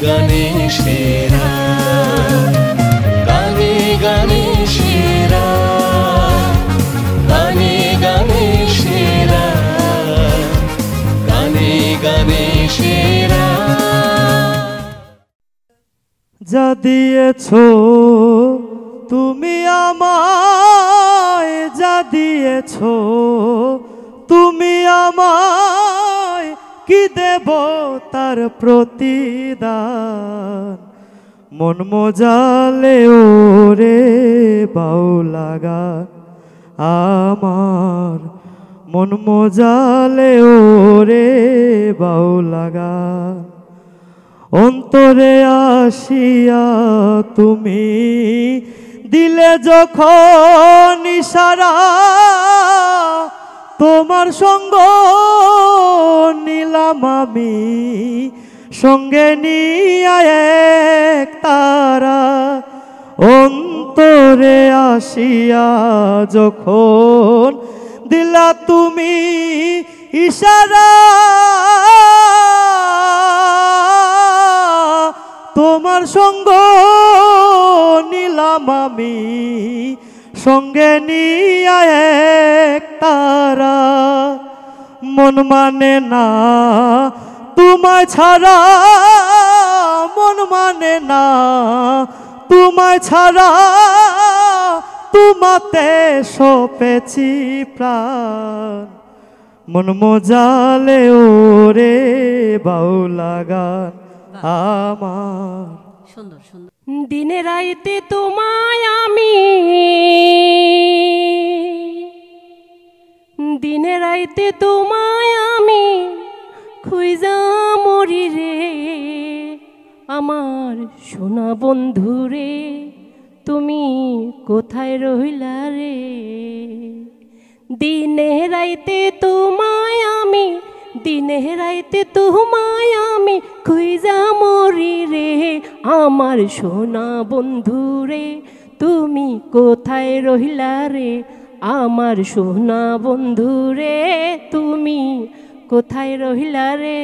গানে সেরা, গানে গানে সেরা, গানে গানে সেরা, গানে গানে সেরা। যা দিয়েছো তুমি আমায়, যা দিয়েছো তুমি আমায়, কি দেব তার প্রতিদান। মন মজালে ওরে বাউলা গান আমার, মন মজালে ওরে বাউলা গান। অন্তরে আসিয়া তুমি দিলে যখন ইশারা, তোমার সঙ্গ নিলাম আমি, সঙ্গে নিয়ে এক তারা। অন্তরে আসিয়া যখন দিলা তুমি ইশারা, তোমার সঙ্গ নিলাম আমি, সঙ্গে নিয়ে এক তারা। মন মানে না তোমায় ছাড়া, মন মানে না তোমায় ছাড়া, তোমাতে সপেছি প্রাণ। মন মজালে ওরে বাউলা গান আমার। সুন্দর সুন্দর। দিনে রাইতে তোমায় আমি, দিনে রাইতে তোমায় আমি খুঁজা মরি রে, আমার সোনা বন্ধু রে তুমি কোথায় রইলা রে। দিনে রাইতে তোমায় আমি, দিনে রাইতে তোমায় আমি খুঁজা মরি রে, আমার সোনা বন্ধু রে তুমি কোথায় রইলা রে, আমার সোনা বন্ধু রে তুমি কোথায় রইলা রে।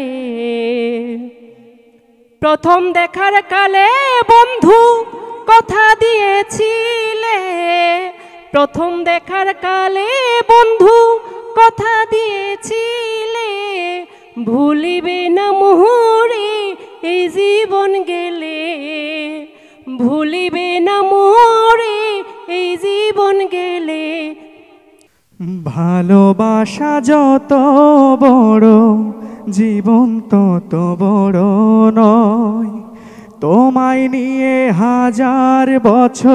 প্রথম দেখার কালে বন্ধু কথা দিয়েছিলে, প্রথম দেখার কালে বন্ধু কথা দিয়েছিলে, ভুলিবে না মোরে এই জীবন গেলে, ভুলিবে না মোরে এই জীবন গেলে। ভালোবাসা যত বড় জীবন তত বড় নয়, তোমায় নিয়ে হাজার বছর,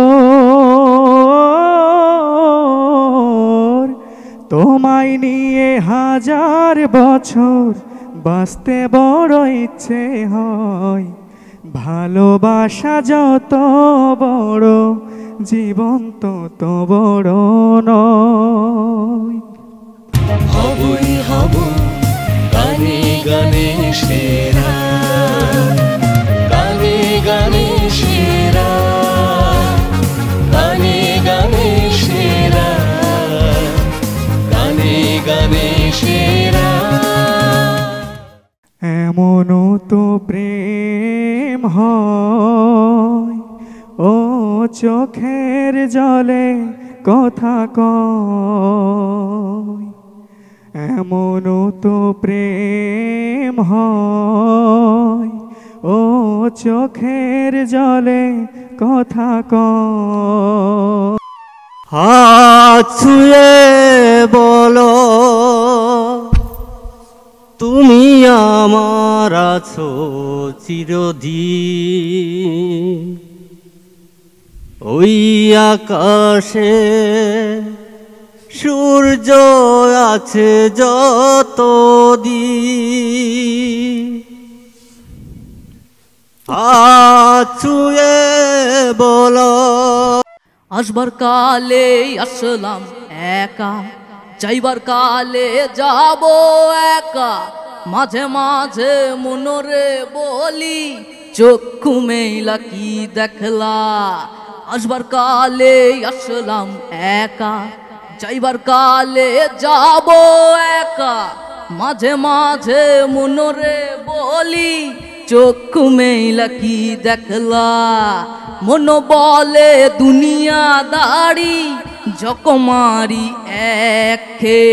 তোমায় নিয়ে হাজার বছর বাঁচতে বড় ইচ্ছে হয়। ভালোবাসা যত বড় জীবন তত বড় নয়। হবই হব গানে গানে সেরা, গানে গানে সেরা, গানে গানে সেরা, গানে গানে সেরা। এমনও তো প্রেম হয় ও চোখের জলে কথা কয়, এমনও তো প্রেম হয় ও চোখের জলে কথা কয়। হাত ছুঁয়ে বলো তুমি আমার আছো চিরদিন, ওই আকাশে সূর্য আছে যতদিন। হাত ছুঁয়ে বলো আসবার কালে আসলাম একা, যাইবার কালে যাব একা, মাঝে মাঝে মনরে বলি চক্ষু মেলা কি দেখলা। আসবার কালে আসলাম একা, যাইবার কালে যাব একা, মাঝে মাঝে মনরে বলি চক্ষু মেলা কি দেখলা মন বলে দুনিয়াদারি জকমারি একে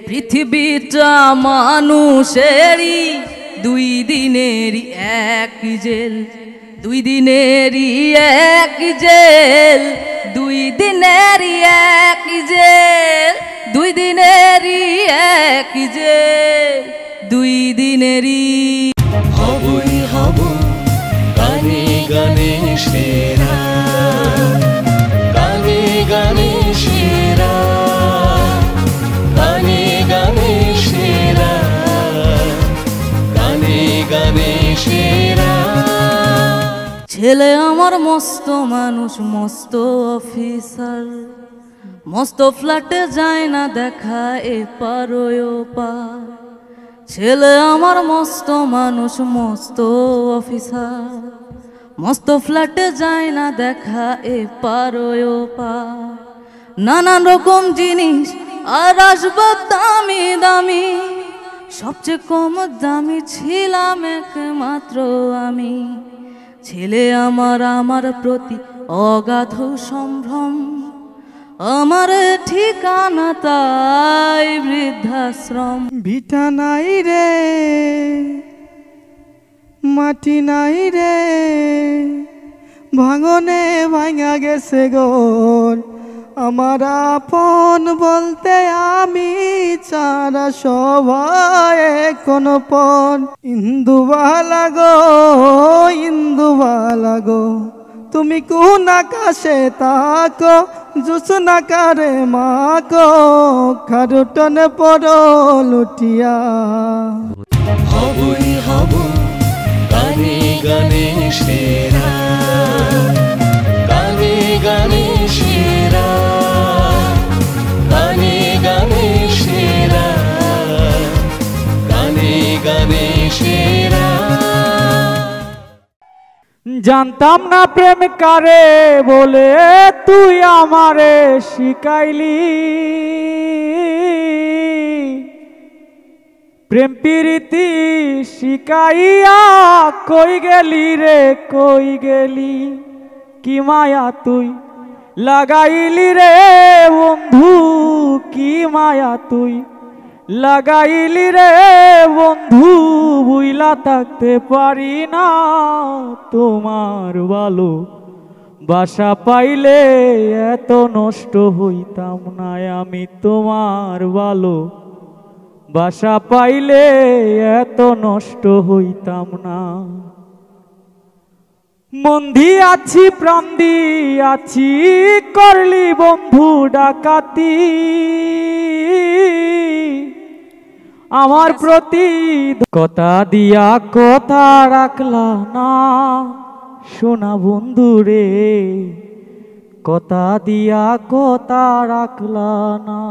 পৃথিবীটা মানুষেরই দুই দিনেরই এক জেল দুই দিনেরই এক জেল দুই দিনেরই এক জেল দুই দিনেরই এক জেল দুই দিনেরই হবই হব গানে গানে সেরা গানে গানে সেরা গানে গানে সেরা গানে গানে সেরা ছেলে আমার মস্ত মানুষ মস্ত অফিসার মস্ত ফ্ল্যাটে যায় না দেখা এপার ওপার ছেলে আমার মস্ত মানুষ মস্ত অফিসার মস্ত ফ্ল্যাটে যায় না দেখা এপার ওপার নানান রকম জিনিস আর আসবাব দামি দামি সবচেয়ে কম দামি ছিলাম একমাত্র আমি ছেলে আমার আমার প্রতি অগাধ সম্ভ্রম আমার ঠিকানা তাই বৃদ্ধাশ্রম ভিটা নাই রে মাটি নাই রে ভাঙনে ভাঙা গেছে গোল আমার আপন বলতে আমি ছাড়া সবাই কোন পন ইন্দুবালা গো তুমি কোন আকাশে তাকো জুসনা কারে মাকো খারুটনে পড়ো লুটিয়া হবই হব গানে গানে সেরা গানে গানে সেরা গানে গানে সেরা গানে গানে সেরা জানতাম না প্রেম কারে বলে তুই আমারে শিখাইলি প্রেম প্রীতি শিখাইয়া কই গেলি রে কই গেলি কি মায়া তুই লাগাইলি রে বন্ধু কি মায়া তুই লাগাইলি রে বন্ধু বুইলা থাকতে পারি না তোমার ভালো বাসা পাইলে এত নষ্ট হইতাম না আমি তোমার ভালো বাসা পাইলে এত নষ্ট হইতাম না মন দিয়ে আছি প্রাণ দিয়ে আছি করলি বন্ধু ডাকাতি আমার প্রতি কথা দিয়া কথা রাখলা না সোনা বন্ধু রে কথা দিয়া কথা রাখলা না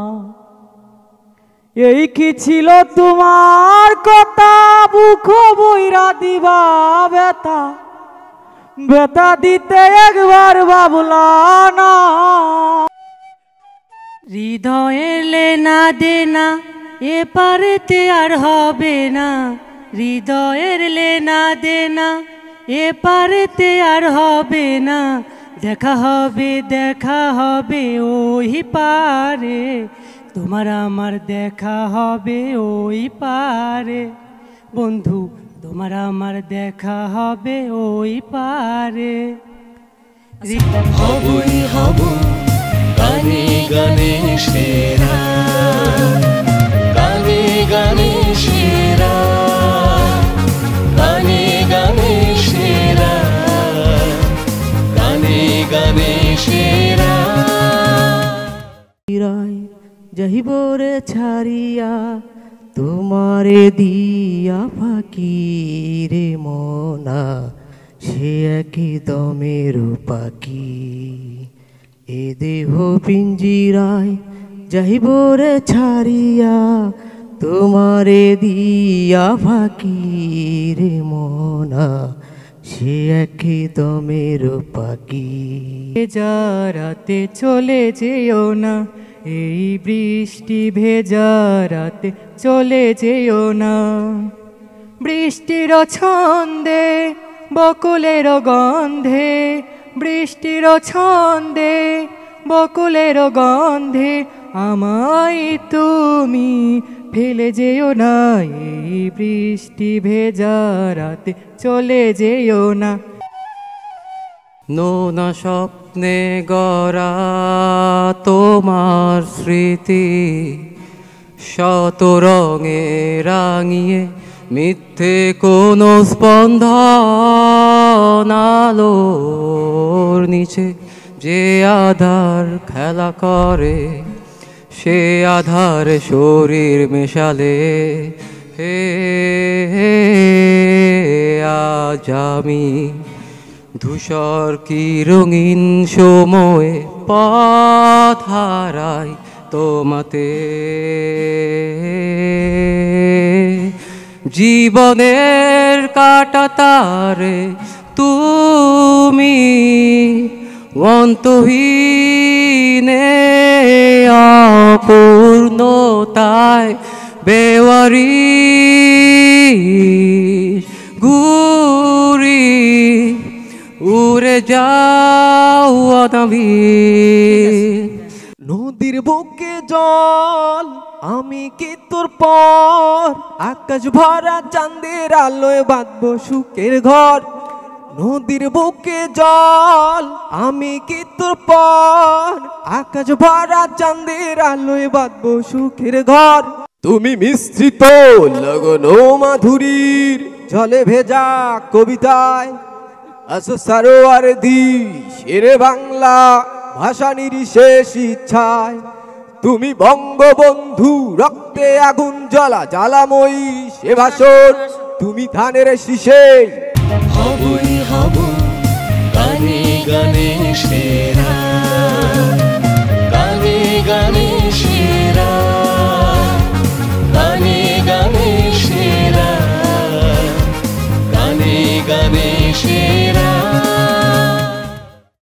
এই কি ছিল তোমার কথা বুক বইরা দিবা ব্যথা ব্যথা দিতে একবার ভাবলা না হৃদয়ের লেনা দেনা এপারেতে আর হবে না হৃদয়ের লেনা দেনা এপারেতে আর হবে না দেখা হবে ওই পারে তোমার আমার দেখা হবে ওই পারে বন্ধু তোমার আমার দেখা হবে ওই পারে হবই হব গানে গানে সেরা গানে গানে সেরা গানে গানে সেরা গানে গানে সেরা জহিবরে ছাড়িয়া তোমারে দিয়া ফাঁকি রে মনা সে একই দমের পাখি এ দেহ পিঞ্জিরায় যাইবরে ছাড়িয়া তোমারে দিয়া ফাঁকি রে মনা সে একই দমের পাখি ভেজা রাতে চলে যেও না এই বৃষ্টি ভেজা রাতে চলে যেও না বৃষ্টির ছন্দে বকুলের গন্ধে, বৃষ্টির ছন্দে বকুলের গন্ধে আমায় তুমি ফেলে যেও না, এই বৃষ্টি ভেজা রাতে চলে যেও না। নোনা স্বপ্নে গড়া তোমার স্মৃতি শত রঙে রাঙিয়ে মিথ্যে কোনো স্পন্দন আলোর নিচে যে আধার খেলা করে, সে আধার শরীর মেশালে হে আজ আমি ধূসর কি রঙিন সময়ে পথ হারাই তোমাতে। জীবনের কাটা তারে তুমি অন্তহীনে অপূর্ণতায় বেওয়ারি ঘুরি উড়ে যাও অনাবিল। নদীর বুকে জল আমি কি তোর পর, আকাশ ভরা চাঁদের আলোয় বাঁধবো সুখের ঘর। নদীর বুকে জল আমি কি তোর পর, আকাশ ভরা চাঁদের আলোয় বাঁধবো সুখের ঘর। তুমি মিশ্রিত লগন মাধুরীর জলে ভেজা কবিতায়, আসো সারোয়ার দি শেরে বাংলা ভাষা নির্শেষ ইচ্ছায়। তুমি বঙ্গবন্ধু রক্তে আগুন জ্বলা জ্বালাময়ী সে ভাষণ, তুমি ধানের শীষে হবই হব গানে গানে সেরা।